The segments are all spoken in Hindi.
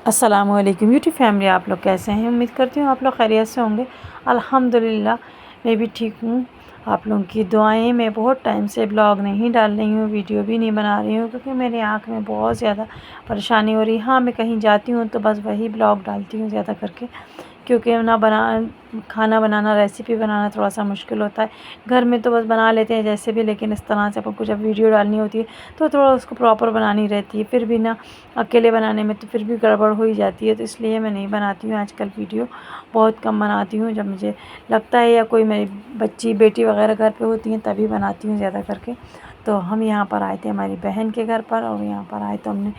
अस्सलामुअलैकुम यूट्यूब फैमिली, आप लोग कैसे हैं? उम्मीद करती हूँ आप लोग खैरियत से होंगे। अल्हम्दुलिल्लाह मैं भी ठीक हूँ। आप लोगों की दुआएं। मैं बहुत टाइम से ब्लॉग नहीं डाल रही हूँ, वीडियो भी नहीं बना रही हूँ क्योंकि मेरी आँख में बहुत ज़्यादा परेशानी हो रही है। हाँ, मैं कहीं जाती हूँ तो बस वही ब्लॉग डालती हूँ ज़्यादा करके, क्योंकि खाना बनाना, रेसिपी बनाना थोड़ा सा मुश्किल होता है। घर में तो बस बना लेते हैं जैसे भी, लेकिन इस तरह से अपन को जब वीडियो डालनी होती है तो थोड़ा उसको प्रॉपर बनानी रहती है। फिर भी ना, अकेले बनाने में तो फिर भी गड़बड़ हो ही जाती है, तो इसलिए मैं नहीं बनाती हूँ आजकल वीडियो। बहुत कम बनाती हूँ, जब मुझे लगता है या कोई मेरी बच्ची बेटी वगैरह घर पे होती हैं तभी बनाती हूँ ज़्यादा करके। तो हम यहाँ पर आए थे हमारी बहन के घर पर, और यहाँ पर आए तो हमने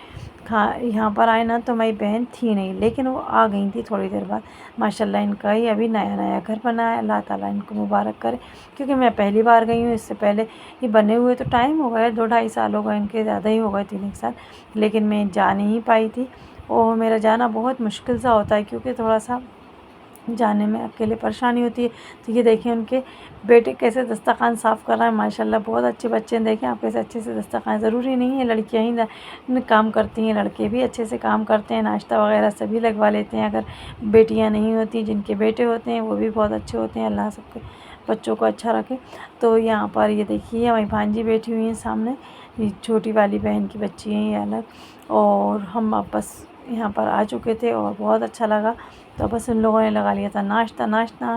यहाँ पर आए ना तो हमारी बहन थी नहीं, लेकिन वो आ गई थी थोड़ी देर बाद। माशाल्लाह इनका ही अभी नया नया घर बना है, अल्लाह ताला इनको मुबारक करे। क्योंकि मैं पहली बार गई हूँ, इससे पहले ये बने हुए तो टाइम हो गया, 2-2.5 साल हो गए इनके, ज़्यादा ही हो गए, 3 साल। लेकिन मैं जा नहीं पाई थी, और मेरा जाना बहुत मुश्किल सा होता है क्योंकि थोड़ा सा जाने में अकेले परेशानी होती है। तो ये देखिए उनके बेटे कैसे दस्तरखान साफ़ कर रहा है। माशाल्लाह बहुत अच्छे बच्चे हैं। देखें आप कैसे अच्छे से दस्तरखान, ज़रूरी नहीं है लड़कियां ही काम करती हैं, लड़के भी अच्छे से काम करते हैं, नाश्ता वगैरह सभी लगवा लेते हैं। अगर बेटियां नहीं होती, जिनके बेटे होते हैं वो भी बहुत अच्छे होते हैं। अल्लाह सबके बच्चों को अच्छा रखे। तो यहाँ पर ये देखिए हमारी भांजी बैठी हुई हैं सामने, ये छोटी वाली बहन की बच्ची हैं ये अलग। और हम अब बस यहाँ पर आ चुके थे और बहुत अच्छा लगा। तो बस उन लोगों ने लगा लिया था नाश्ता। नाश्ता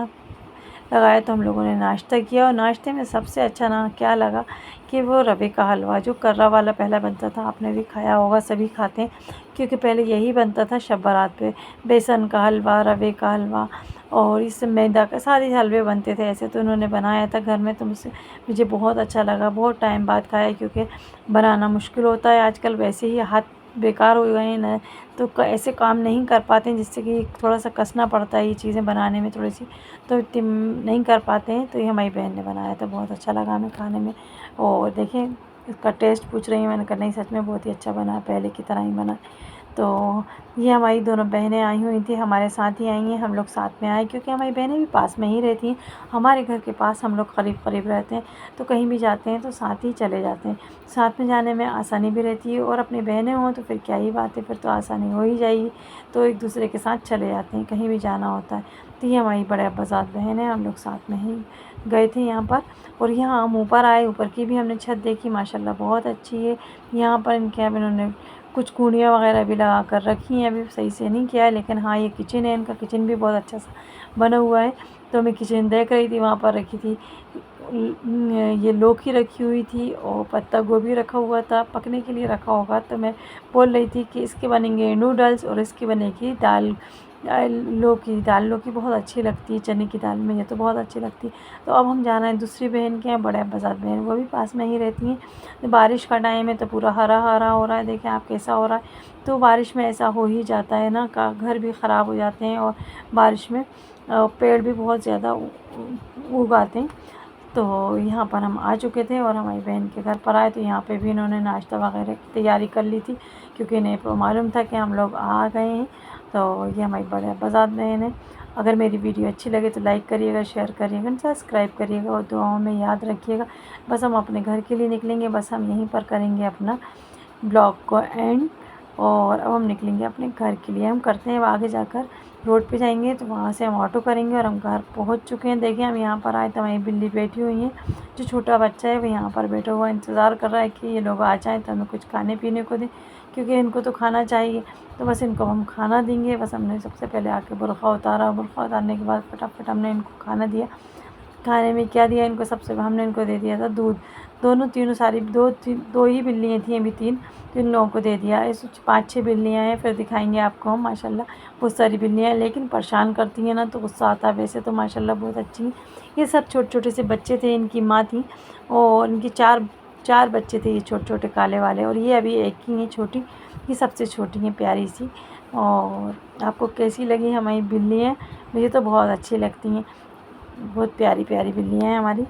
लगाया तो हम लोगों ने नाश्ता किया, और नाश्ते में सबसे अच्छा ना क्या लगा कि वो रवे का हलवा, जो कर्रा वाला पहला बनता था, आपने भी खाया होगा, सभी खाते हैं क्योंकि पहले यही बनता था शब बारात पे। बेसन का हलवा, रवे का हलवा, और इस मैदा का, सारे हलवे बनते थे ऐसे। तो उन्होंने बनाया था घर में, तो मुझे बहुत अच्छा लगा। बहुत टाइम बाद खाया क्योंकि बनाना मुश्किल होता है आजकल, वैसे ही हाथ बेकार हो गए हैं ना, तो ऐसे काम नहीं कर पाते हैं, जिससे कि थोड़ा सा कसना पड़ता है ये चीज़ें बनाने में थोड़ी सी, तो इतनी नहीं कर पाते हैं। तो ये हमारी बहन ने बनाया था, बहुत अच्छा लगा हमें खाने में। और देखें इसका टेस्ट पूछ रही हैं, मैंने कहा नहीं सच में बहुत ही अच्छा बना, पहले की तरह ही बना। तो ये हमारी दोनों बहनें आई हुई थी, हमारे साथ ही आई हैं, हम लोग साथ में आए क्योंकि हमारी बहनें भी पास में ही रहती हैं। हमारे घर के पास हम लोग करीब करीब रहते हैं, तो कहीं भी जाते हैं तो साथ ही चले जाते हैं। साथ में जाने में आसानी भी रहती है, और अपनी बहनें हों तो फिर क्या ही बात है, फिर तो आसानी हो ही जाएगी। तो एक दूसरे के साथ चले जाते हैं कहीं भी जाना होता है। तो ये हमारी बड़े अब्बाजाद बहन है, हम लोग साथ में ही गए थे यहाँ पर। और यहाँ हम ऊपर आए, ऊपर की भी हमने छत देखी, माशाल्लाह बहुत अच्छी है। यहाँ पर इनके अब इन्होंने कुछ कूड़ियाँ वगैरह भी लगा कर रखी हैं, अभी सही से नहीं किया है, लेकिन हाँ ये किचन है इनका, किचन भी बहुत अच्छा सा बना हुआ है। तो मैं किचन देख रही थी, वहाँ पर रखी थी ये लौकी रखी हुई थी, और पत्ता गोभी रखा हुआ था, पकने के लिए रखा होगा। तो मैं बोल रही थी कि इसके बनेंगे नूडल्स और इसकी बनेगी लौकी बहुत अच्छी लगती है, चने की दाल में ये तो बहुत अच्छी लगती है। तो अब हम जा रहे हैं दूसरी बहन के यहाँ, बड़े अब्बाजाद बहन, वो भी पास में ही रहती हैं। तो बारिश का टाइम है तो पूरा हरा हरा हो रहा है, देखें आप कैसा हो रहा है। तो बारिश में ऐसा हो ही जाता है ना, का घर भी ख़राब हो जाते हैं, और बारिश में पेड़ भी बहुत ज़्यादा उगाते हैं। तो यहाँ पर हम आ चुके थे और हमारी बहन के घर पर आए, तो यहाँ पे भी इन्होंने नाश्ता वगैरह की तैयारी कर ली थी क्योंकि इन्हें मालूम था कि हम लोग आ गए हैं। तो ये हमारी बड़े अब्बाजाद बहन है। अगर मेरी वीडियो अच्छी लगे तो लाइक करिएगा, शेयर करिएगा, सब्सक्राइब करिएगा, और दुआओं में याद रखिएगा। बस हम अपने घर के लिए निकलेंगे, बस हम यहीं पर करेंगे अपना ब्लॉग को एंड, और अब हम निकलेंगे अपने घर के लिए। हम करते हैं, आगे जाकर रोड पे जाएंगे तो वहाँ से हम ऑटो करेंगे, और हम घर पहुँच चुके हैं। देखिए हम यहाँ पर आए तो वहीं बिल्ली बैठी हुई है, जो छोटा बच्चा है वो यहाँ पर बैठा हुआ इंतज़ार कर रहा है कि ये लोग आ जाएँ तो हमें कुछ खाने पीने को दें, क्योंकि इनको तो खाना चाहिए। तो बस इनको हम खाना देंगे। बस हमने सबसे पहले आके बुर्ख़ा उतारा, बुर्ख़ा उतारने के बाद फटाफट हमने इनको खाना दिया। खाने में क्या दिया इनको, सबसे हमने इनको दे दिया था दूध। दोनों तीनों सारी दो ही बिल्लियाँ थी, अभी तीन, तो इन लोगों को दे दिया। इस 5-6 बिल्लियाँ हैं, फिर दिखाएंगे आपको हम। माशाल्लाह बहुत सारी बिल्लियाँ हैं, लेकिन परेशान करती हैं ना तो गुस्सा आता है। वैसे तो माशाल्लाह बहुत अच्छी हैं। ये सब छोटे छोटे से बच्चे थे, इनकी माँ थी, और इनकी चार चार बच्चे थे ये छोटे छोटे काले वाले, और ये अभी एक ही है छोटी, ये सबसे छोटी है प्यारी सी। और आपको कैसी लगी हमारी बिल्लियाँ? मुझे तो बहुत अच्छी लगती हैं, बहुत प्यारी प्यारी बिल्लियाँ हैं हमारी।